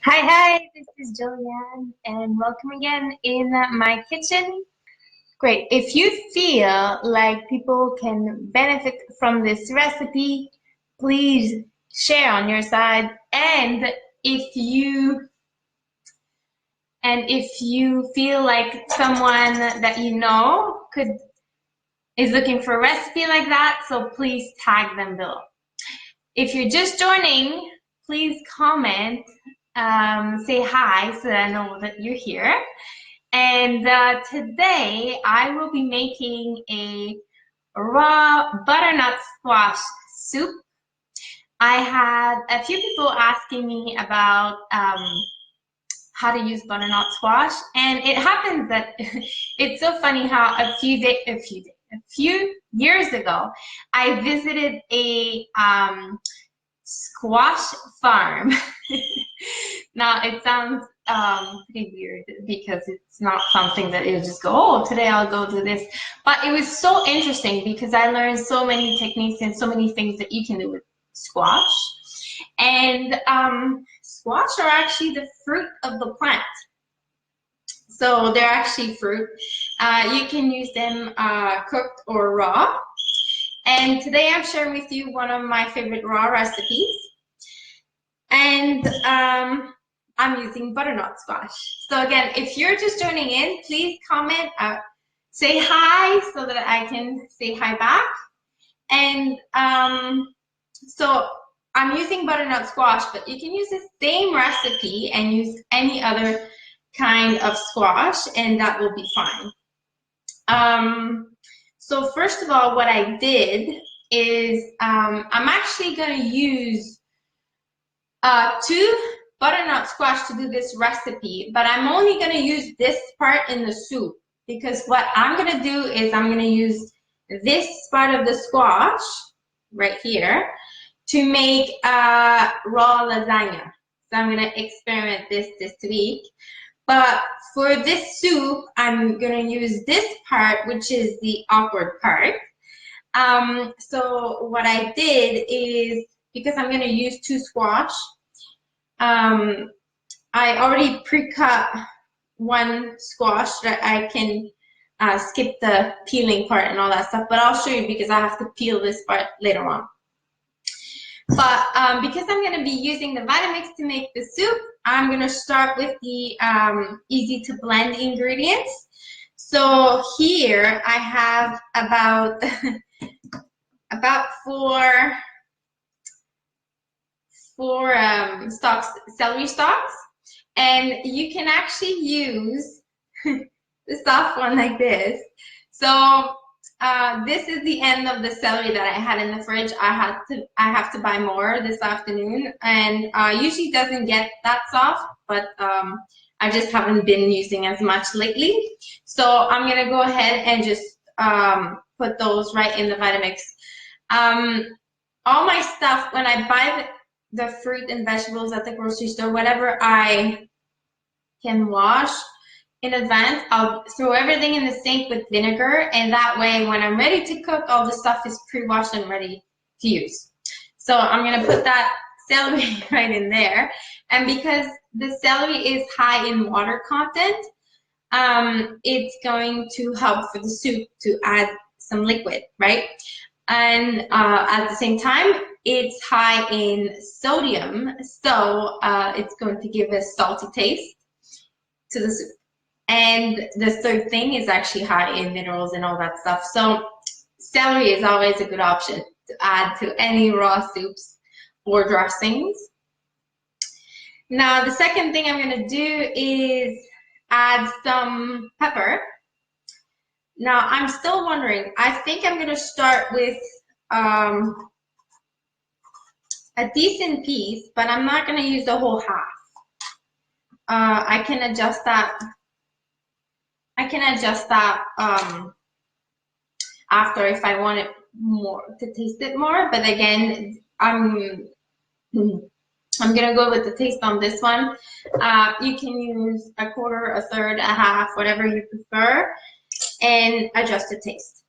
Hi, this is Joliane, and welcome again in my kitchen. Great. If you feel like people can benefit from this recipe, please share on your side. And if you feel like someone that you know is looking for a recipe like that, so please tag them below. If you're just joining, please comment, say hi so that I know that you're here. And today I will be making a raw butternut squash soup. I had a few people asking me about how to use butternut squash, and it happens that it's so funny how a few years ago I visited a squash farm. Now it sounds pretty weird because it's not something that you just go, oh, today I'll go do this. But it was so interesting because I learned so many techniques and so many things that you can do with squash. And squash are actually the fruit of the plant. So they're actually fruit. You can use them cooked or raw. And today I'm sharing with you one of my favorite raw recipes. And I'm using butternut squash. So again, if you're just joining in, please comment, say hi so that I can say hi back. And so I'm using butternut squash, but you can use the same recipe and use any other kind of squash, and that will be fine. So first of all, what I did is I'm actually going to use 2 butternut squash to do this recipe, but I'm only going to use this part in the soup because what I'm going to do is I'm going to use this part of the squash right here to make raw lasagna. So I'm going to experiment this week. But for this soup, I'm going to use this part, which is the awkward part. So what I did is, because I'm going to use 2 squash, I already pre-cut 1 squash that I can skip the peeling part and all that stuff, but I'll show you because I have to peel this part later on. But because I'm going to be using the Vitamix to make the soup, I'm going to start with the easy to blend ingredients. So here I have about four celery stalks, and you can actually use the soft one like this. So this is the end of the celery that I had in the fridge. I have to buy more this afternoon, and usually doesn't get that soft, but I just haven't been using as much lately. So I'm gonna go ahead and just put those right in the Vitamix. All my stuff, when I buy the fruit and vegetables at the grocery store, whatever I can wash in advance, I'll throw everything in the sink with vinegar, and that way when I'm ready to cook, all the stuff is pre-washed and ready to use. So I'm going to put that celery right in there, and because the celery is high in water content, it's going to help for the soup to add some liquid, right? And at the same time, it's high in sodium, so it's going to give a salty taste to the soup. And the third thing is actually high in minerals and all that stuff. So celery is always a good option to add to any raw soups or dressings. Now, the second thing I'm going to do is add some pepper. Now, I'm still wondering. I think I'm going to start with a decent piece, but I'm not going to use the whole half. I can adjust that. After if I want it more to taste it more. But again, I'm gonna go with the taste on this one. You can use a quarter, a third, a half, whatever you prefer, and adjust the taste.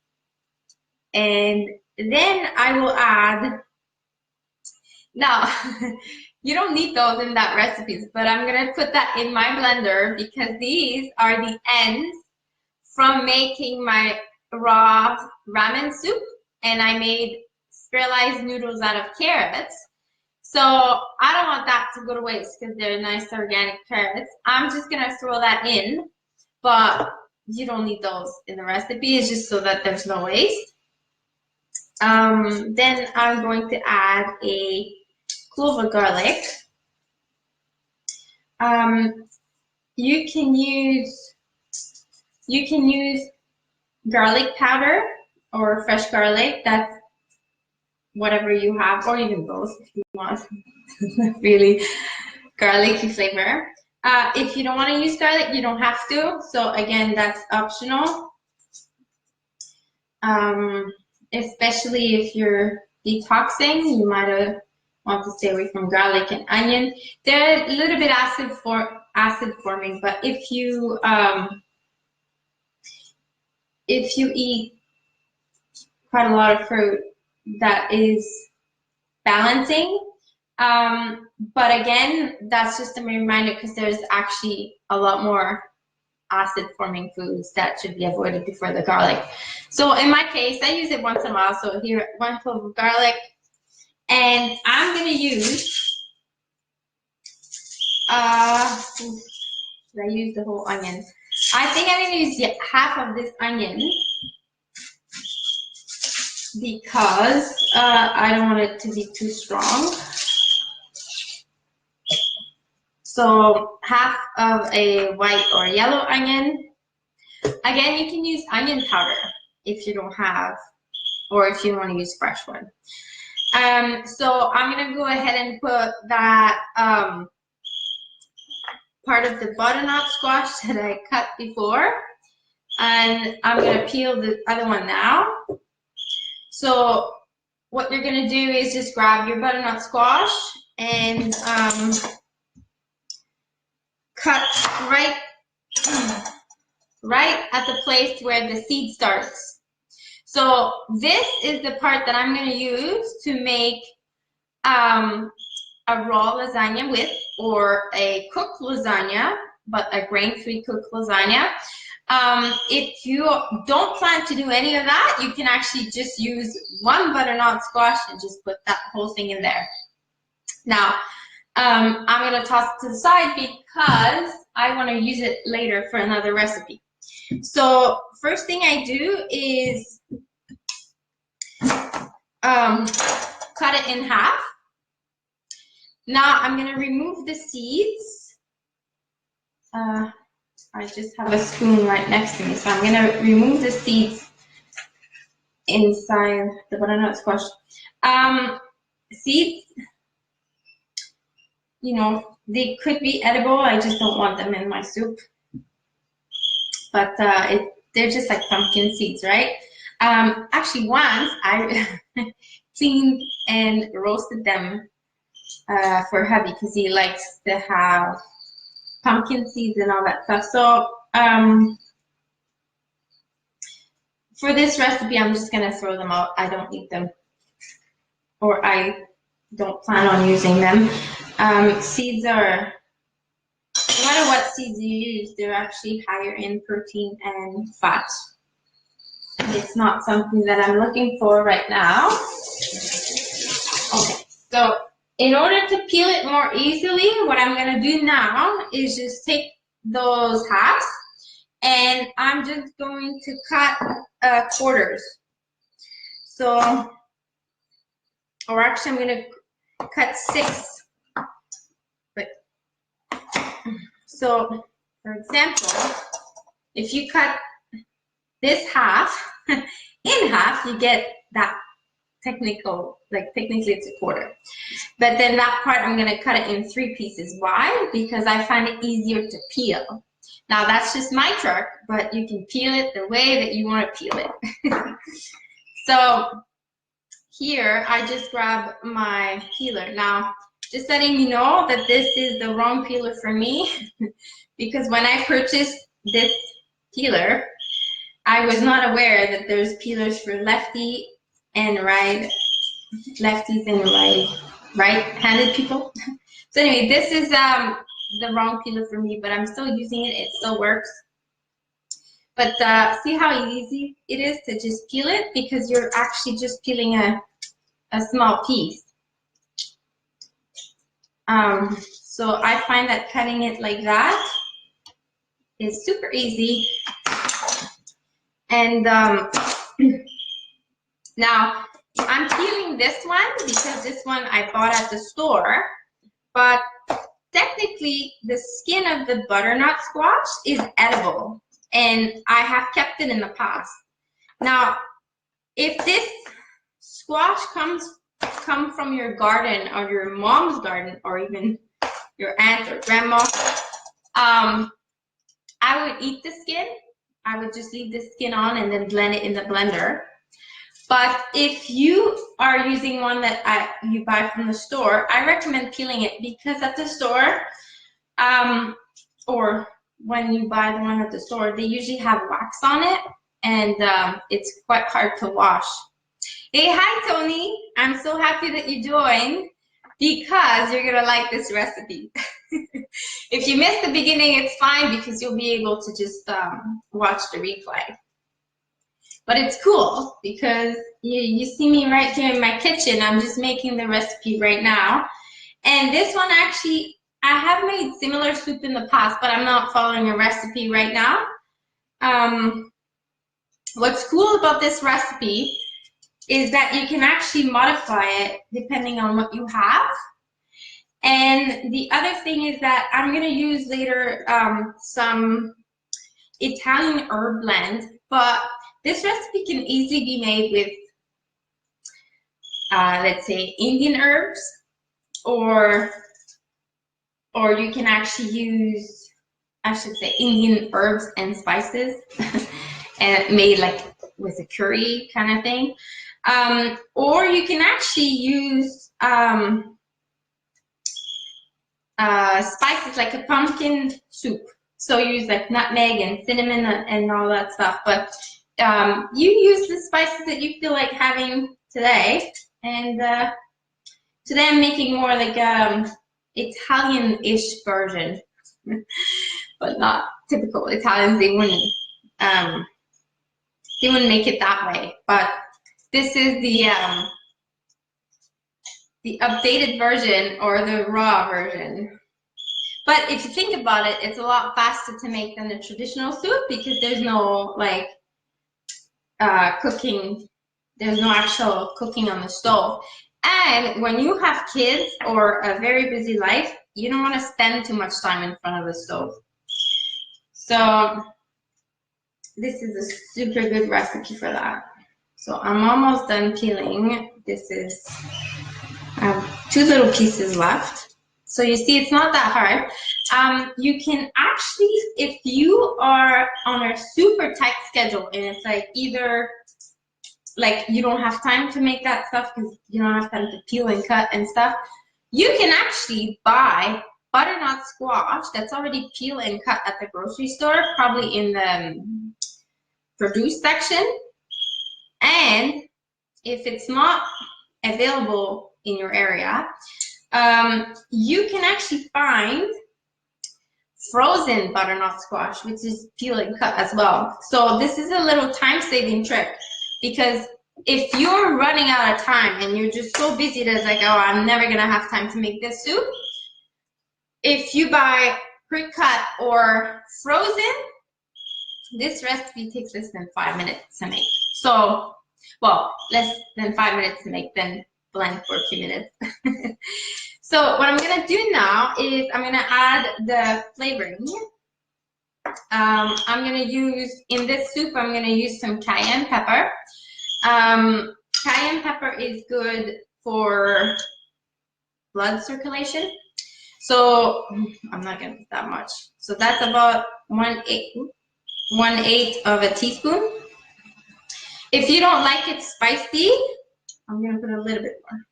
And then I will add. Now, You don't need those in that recipes, but I'm gonna put that in my blender because these are the ends from making my raw ramen soup, and I made sterilized noodles out of carrots. So I don't want that to go to waste because they're nice organic carrots. I'm just gonna throw that in, but you don't need those in the recipe. It's just so that there's no waste. Then I'm going to add a clove of garlic. You can use garlic powder or fresh garlic. That's whatever you have, or even both if you want. Really garlicky flavor. If you don't want to use garlic, you don't have to. So again, that's optional. Especially if you're detoxing, you might want to stay away from garlic and onion. They're a little bit acid forming, but if you eat quite a lot of fruit, that is balancing. But again, that's just a reminder because there's actually a lot more acid forming foods that should be avoided before the garlic. So in my case, I use it once in a while. So here, 1 clove of garlic, and I'm gonna use, should I use the whole onion? I think I'm gonna use half of this onion because I don't want it to be too strong. So half of a white or yellow onion. Again, you can use onion powder if you don't have, or if you want to use fresh one. So I'm gonna go ahead and put that part of the butternut squash that I cut before, and I'm gonna peel the other one now. So what you're gonna do is just grab your butternut squash and cut right at the place where the seed starts. So this is the part that I'm going to use to make a raw lasagna with, or a cooked lasagna, but a grain-free cooked lasagna. If you don't plan to do any of that, you can actually just use 1 butternut squash and just put that whole thing in there. Now, I'm going to toss it to the side because I want to use it later for another recipe. So first thing I do is cut it in half. Now I'm going to remove the seeds. I just have a spoon right next to me, so I'm going to remove the seeds inside the butternut squash. Seeds, you know, they could be edible. I just don't want them in my soup. But they're just like pumpkin seeds, right? Actually, once I cleaned and roasted them for hubby because he likes to have pumpkin seeds and all that stuff. So for this recipe, I'm just gonna throw them out. I don't eat them, or I don't plan on using them. Seeds are, no matter what seeds you use, they're actually higher in protein and fat. It's not something that I'm looking for right now. Okay, so in order to peel it more easily, what I'm gonna do now is just take those halves, and I'm just going to cut quarters. So, or actually I'm gonna cut 6. But, so, for example, if you cut this half in half, you get that technically it's a quarter. But then that part, I'm gonna cut it in 3 pieces. Why? Because I find it easier to peel. Now that's just my trick, but you can peel it the way that you want to peel it. So here, I just grab my peeler. Now, just letting you know that this is the wrong peeler for me, because when I purchased this peeler, I was not aware that there's peelers for lefty and right, lefties and right-handed people. So anyway, this is the wrong peeler for me, but I'm still using it. It still works. But see how easy it is to just peel it, because you're actually just peeling a small piece. So I find that cutting it like that is super easy. And now I'm peeling this one because this one I bought at the store, but technically the skin of the butternut squash is edible, and I have kept it in the past. Now, if this squash come from your garden or your mom's garden or even your aunt or grandma, I would eat the skin. I would just leave the skin on and then blend it in the blender. But if you are using one that you buy from the store, I recommend peeling it, because at the store, or when you buy the one at the store, they usually have wax on it, and it's quite hard to wash. Hey, hi Tony, I'm so happy that you joined, because you're gonna like this recipe. If you missed the beginning, it's fine, because you'll be able to just watch the replay. But it's cool because you see me right here in my kitchen. I'm just making the recipe right now. And this one actually, I have made similar soup in the past, but I'm not following a recipe right now. What's cool about this recipe is that you can actually modify it depending on what you have. And the other thing is that I'm going to use later some Italian herb blend, but this recipe can easily be made with, let's say, Indian herbs, or you can actually use, I should say, Indian herbs and spices, and made like with a curry kind of thing. Or you can actually use spices like a pumpkin soup. So use like nutmeg and cinnamon and all that stuff. But you use the spices that you feel like having today. And today I'm making more like Italian-ish version, but not typical Italians. They wouldn't make it that way. But this is the updated version, or the raw version. But if you think about it, it's a lot faster to make than the traditional soup, because there's no like cooking. There's no actual cooking on the stove. And when you have kids or a very busy life, you don't want to spend too much time in front of the stove. So this is a super good recipe for that. So I'm almost done peeling. This is, I have 2 little pieces left. So you see, it's not that hard. You can actually, if you are on a super tight schedule and it's like either like you don't have time to make that stuff because you don't have time to peel and cut and stuff, you can actually buy butternut squash that's already peeled and cut at the grocery store, probably in the produce section. And if it's not available in your area, you can actually find frozen butternut squash, which is peel and cut as well. So this is a little time-saving trick, because if you're running out of time and you're just so busy that it's like, oh, I'm never gonna have time to make this soup, if you buy pre-cut or frozen, this recipe takes less than 5 minutes to make. So, well, less than 5 minutes to make, then blend for a few minutes. So what I'm gonna do now is I'm gonna add the flavoring. I'm gonna use, in this soup, I'm gonna use some cayenne pepper. Cayenne pepper is good for blood circulation. So I'm not gonna put that much. So that's about 1/8 of a teaspoon. If you don't like it spicy, I'm gonna put a little bit more.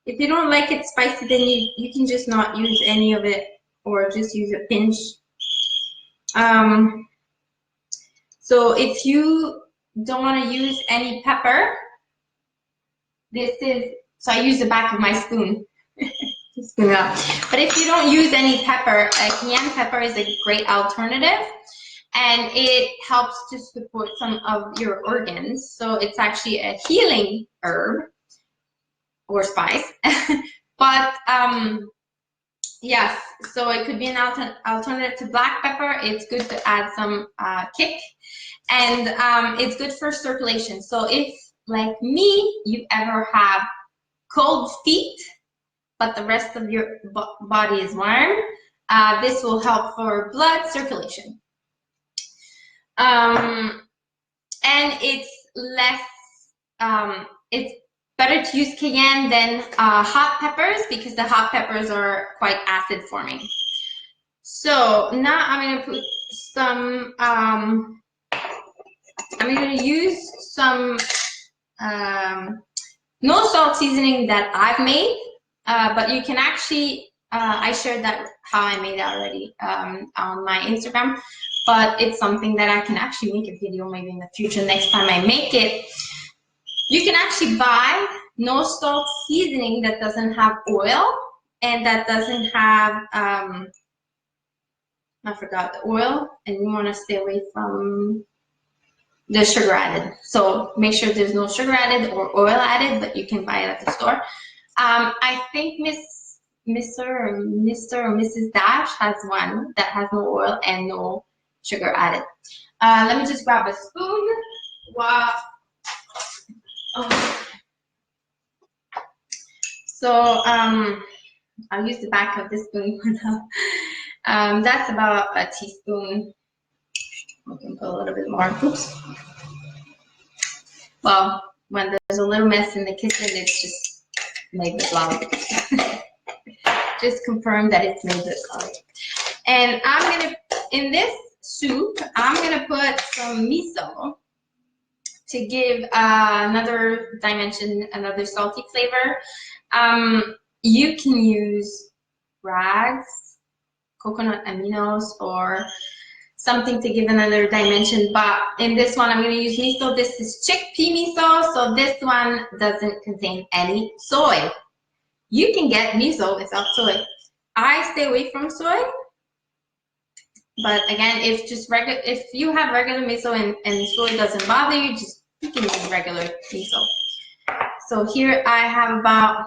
If you don't like it spicy, then you can just not use any of it, or just use a pinch. So if you don't want to use any pepper, this is, so I use the back of my spoon to teaspoon up. But if you don't use any pepper, cayenne pepper is a great alternative, and it helps to support some of your organs. So it's actually a healing herb or spice. But yes, so it could be an alternative to black pepper. It's good to add some kick, and it's good for circulation. So if, like me, you ever have cold feet, but the rest of your body is warm, this will help for blood circulation. And it's less, it's better to use cayenne than hot peppers, because the hot peppers are quite acid forming. So now I'm going to put some, I'm going to use some no salt seasoning that I've made, but you can actually, I shared that how I made it already on my Instagram, but it's something that I can actually make a video maybe in the future next time I make it. You can actually buy no salt seasoning that doesn't have oil and that doesn't have, I forgot the oil, and you want to stay away from the sugar added. So make sure there's no sugar added or oil added, but you can buy it at the store. I think Mr. or Mrs. Dash has one that has no oil and no sugar added. Let me just grab a spoon. Wow. Oh. So I'll use the back of this spoon for now. That's about a teaspoon. We can put a little bit more. Oops. Well, when there's a little mess in the kitchen, it's just made with love. Just confirm that it's made with love. And I'm gonna, in this soup, I'm gonna put some miso to give another dimension, another salty flavor. You can use rags, coconut aminos, or something to give another dimension, but in this one I'm going to use miso. This is chickpea miso, so this one doesn't contain any soy. You can get miso without soy. I stay away from soy, but again, if you have regular miso and soy doesn't bother you, you can use regular miso. So here I have about,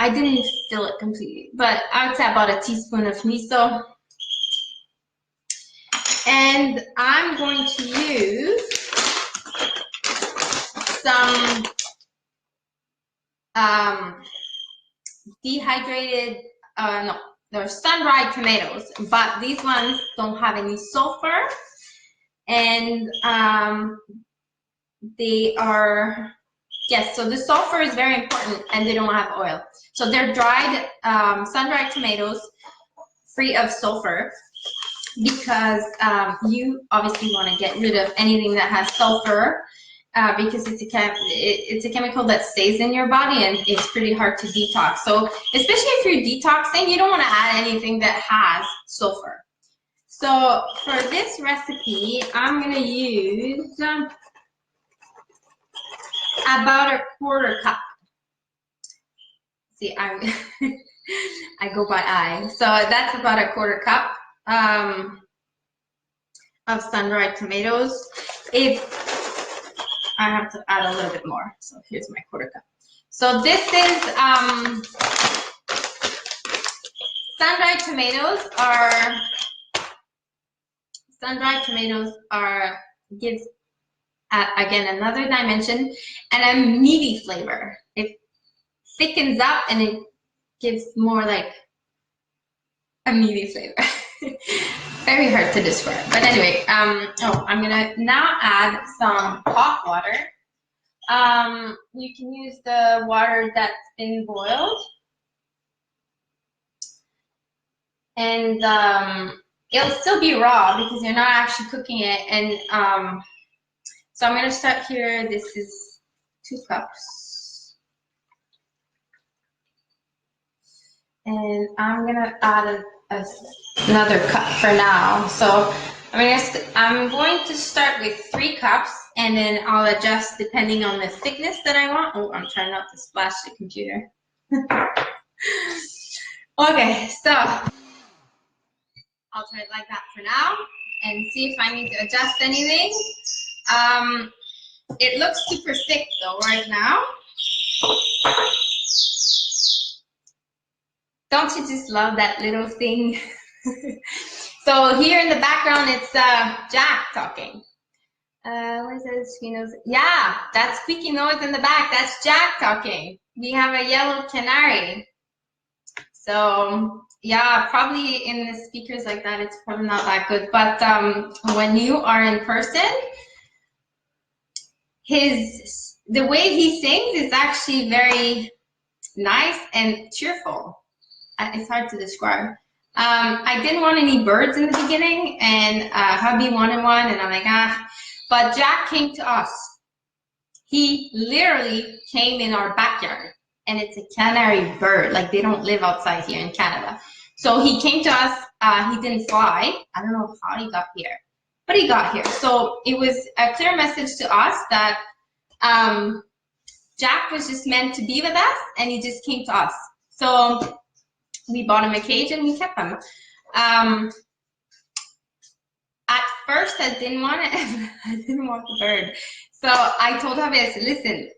I didn't fill it completely, but I would say about a teaspoon of miso. And I'm going to use some dehydrated, no, they're sun-dried tomatoes, but these ones don't have any sulfur, and they are, yes, so the sulfur is very important, and they don't have oil. So they're dried, sun-dried tomatoes, free of sulfur, because you obviously want to get rid of anything that has sulfur, because it's a chemical that stays in your body and it's pretty hard to detox. So especially if you're detoxing, you don't want to add anything that has sulfur. So for this recipe, I'm going to use about a quarter cup. See, I go by eye. So that's about a quarter cup of sun-dried tomatoes. I have to add a little bit more, so here's my quarter cup. So this is sun-dried tomatoes gives again another dimension and a meaty flavor. It thickens up and it gives more like a meaty flavor. Very hard to describe, but anyway, I'm gonna now add some hot water. You can use the water that's been boiled, and it'll still be raw because you're not actually cooking it. And so I'm gonna start here. This is 2 cups, and I'm gonna add another cup for now. So I'm going to start with 3 cups, and then I'll adjust depending on the thickness that I want. Oh, I'm trying not to splash the computer. Okay, so I'll try it like that for now and see if I need to adjust anything. It looks super thick though right now. Don't you just love that little thing? So here in the background, it's Jack talking. What is that squeaky noise? Yeah, that squeaky noise in the back, that's Jack talking. We have a yellow canary. So yeah, probably in the speakers like that, it's probably not that good. But when you are in person, the way he sings is actually very nice and cheerful. It's hard to describe. I didn't want any birds in the beginning, and hubby wanted one, and I'm like, ah. But Jack came to us. He literally came in our backyard, and it's a canary bird. Like, they don't live outside here in Canada. So he came to us. He didn't fly. I don't know how he got here, but he got here. So it was a clear message to us that Jack was just meant to be with us, and he just came to us. So we bought him a cage and we kept him. At first, I didn't want it. I didn't want the bird. So I told him, I said, listen,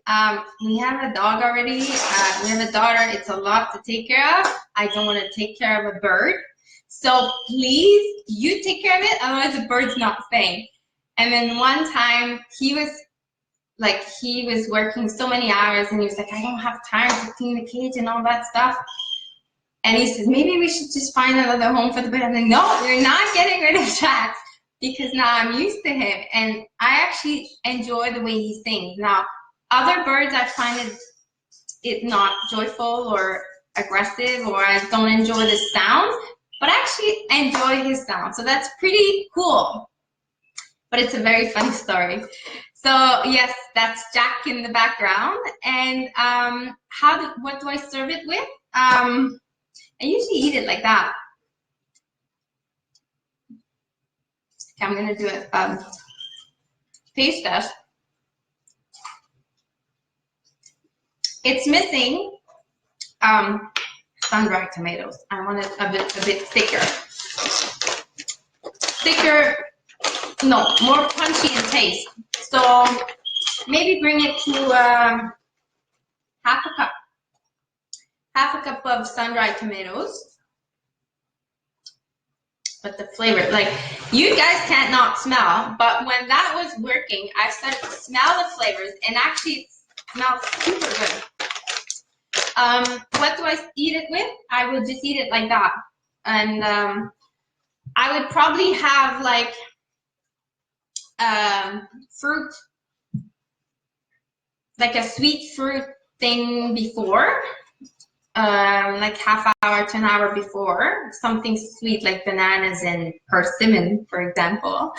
we have a dog already. We have a daughter. It's a lot to take care of. I don't want to take care of a bird. So please, you take care of it. Otherwise, the bird's not staying. And then one time, he was working so many hours, and he was like, I don't have time to clean the cage and all that stuff. And he said, maybe we should just find another home for the bird. I'm like, no, we're not getting rid of Jack, because now I'm used to him, and I actually enjoy the way he sings. Now, other birds, I find it not joyful or aggressive, or I don't enjoy the sound, but I actually enjoy his sound. So that's pretty cool. But it's a very funny story. So yes, that's Jack in the background. And what do I serve it with? I usually eat it like that. Okay, I'm gonna do a taste test. It's missing sun-dried tomatoes. I want it a bit thicker. No, more punchy in taste. So maybe bring it to half a cup of sun-dried tomatoes. But the flavor, like, you guys can't not smell, but when that was working, I started to smell the flavors, and actually it smells super good. What do I eat it with? I would just eat it like that. And I would probably have like fruit, like a sweet fruit thing before, like half hour to an hour before, something sweet like bananas and persimmon, for example.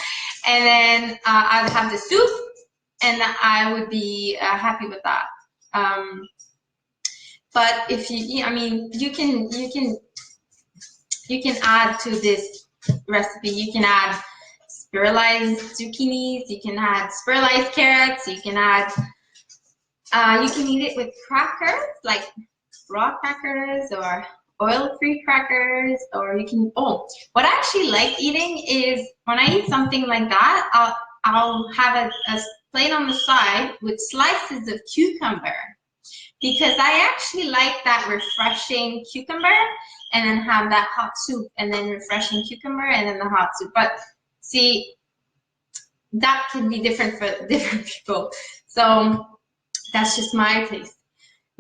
And then I'd have the soup, and I would be happy with that. But if I mean, you can add to this recipe. You can add spiralized zucchinis. You can add spiralized carrots. You can add. You can eat it with crackers, like raw crackers or oil-free crackers, or you can. Oh, what I actually like eating is when I eat something like that, I'll have a plate on the side with slices of cucumber, because I actually like that refreshing cucumber, and then have that hot soup, and then refreshing cucumber, and then the hot soup. But see, that can be different for different people. So that's just my taste.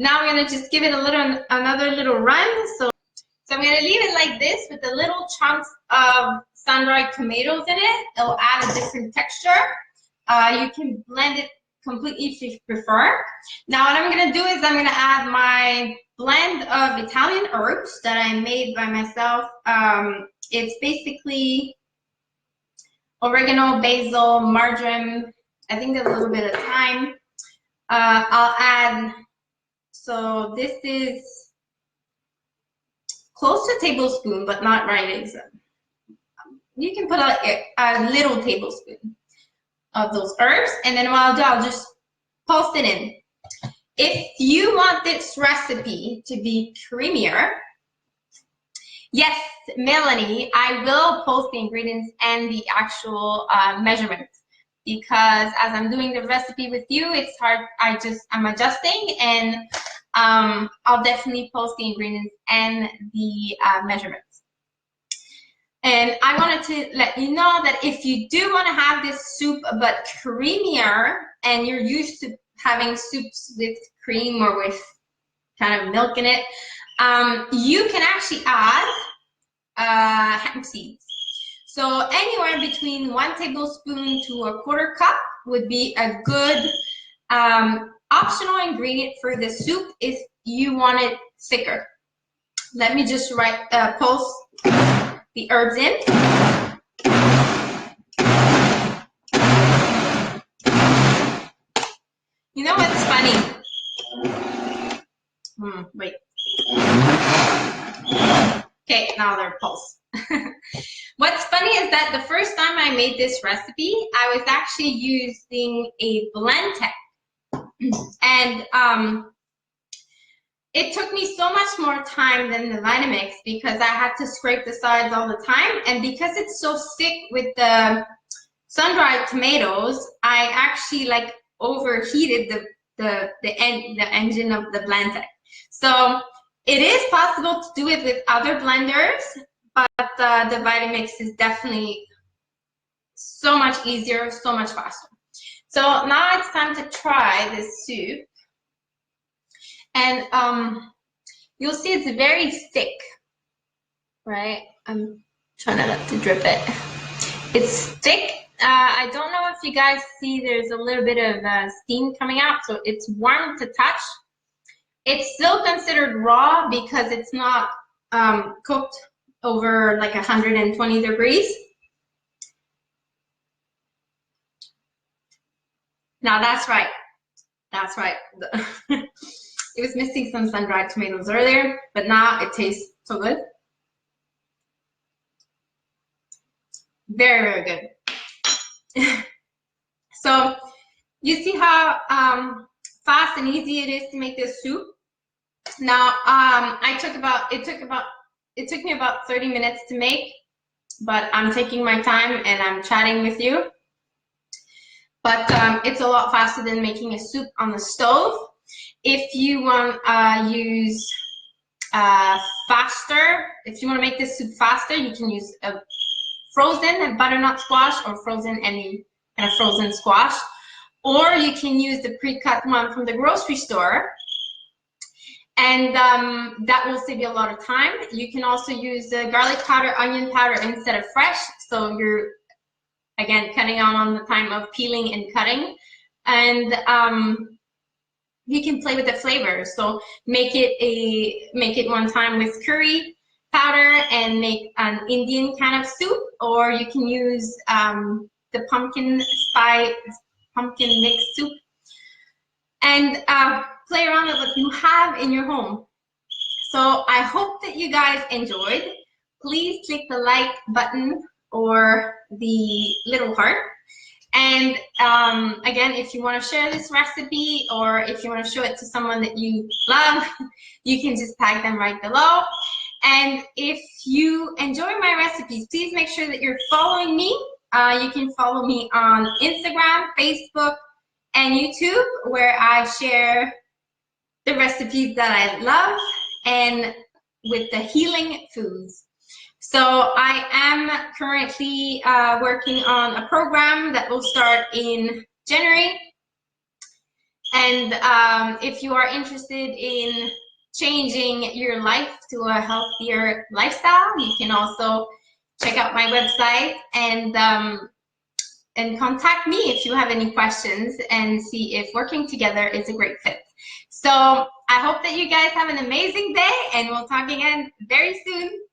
Now I'm gonna just give it another little run. So I'm gonna leave it like this with the little chunks of sun-dried tomatoes in it. It'll add a different texture. You can blend it completely if you prefer. Now what I'm gonna do is I'm gonna add my blend of Italian herbs that I made by myself. It's basically oregano, basil, marjoram, I think a little bit of thyme. I'll add, so this is close to a tablespoon, but not right. You can put a little tablespoon of those herbs, and then what I'll do, I'll just pulse it in. if you want this recipe to be creamier, yes, Melanie, I will post the ingredients and the actual measurements, because as I'm doing the recipe with you, it's hard. I'm adjusting, and I'll definitely post the ingredients and the measurements. And I wanted to let you know that if you do want to have this soup but creamier, and you're used to having soups with cream or with kind of milk in it, you can actually add hemp seeds. So anywhere between 1 tablespoon to a 1/4 cup would be a good optional ingredient for the soup if you want it thicker. Let me just post the herbs in. You know what's funny? Wait. Okay, now they're pulsed. What's funny is that the first time I made this recipe, I was actually using a blend tech. And it took me so much more time than the Vitamix because I had to scrape the sides all the time. And because it's so thick with the sun-dried tomatoes, I actually like overheated the engine of the blend tech. So it is possible to do it with other blenders, but the Vitamix is definitely so much easier, so much faster. So now it's time to try this soup. And you'll see it's very thick, right? I'm trying not to drip it. It's thick. I don't know if you guys see there's a little bit of steam coming out, so it's warm to touch. It's still considered raw because it's not cooked over like 120 degrees. Now that's right. That's right. It was missing some sun-dried tomatoes earlier, but now it tastes so good. Very, very good. So you see how fast and easy it is to make this soup. Now it took me about 30 minutes to make, but I'm taking my time and I'm chatting with you. But it's a lot faster than making a soup on the stove. If you want to use if you want to make this soup faster, you can use a frozen butternut squash or any kind of frozen squash, or you can use the pre-cut one from the grocery store, and that will save you a lot of time. You can also use the garlic powder, onion powder instead of fresh, so you're again cutting out on the time of peeling and cutting. And you can play with the flavors, so make it one time with curry powder and make an Indian kind of soup, or you can use the pumpkin mix soup, and play around with what you have in your home. So I hope that you guys enjoyed. Please click the like button or the little heart. And again, if you want to share this recipe, or if you want to show it to someone that you love, you can just tag them right below. And if you enjoy my recipes, please make sure that you're following me. You can follow me on Instagram, Facebook, and YouTube, where I share the recipes that I love and with the healing foods. So I am currently working on a program that will start in January. And if you are interested in changing your life to a healthier lifestyle, you can also check out my website and contact me if you have any questions, and see if working together is a great fit. So I hope that you guys have an amazing day, and we'll talk again very soon.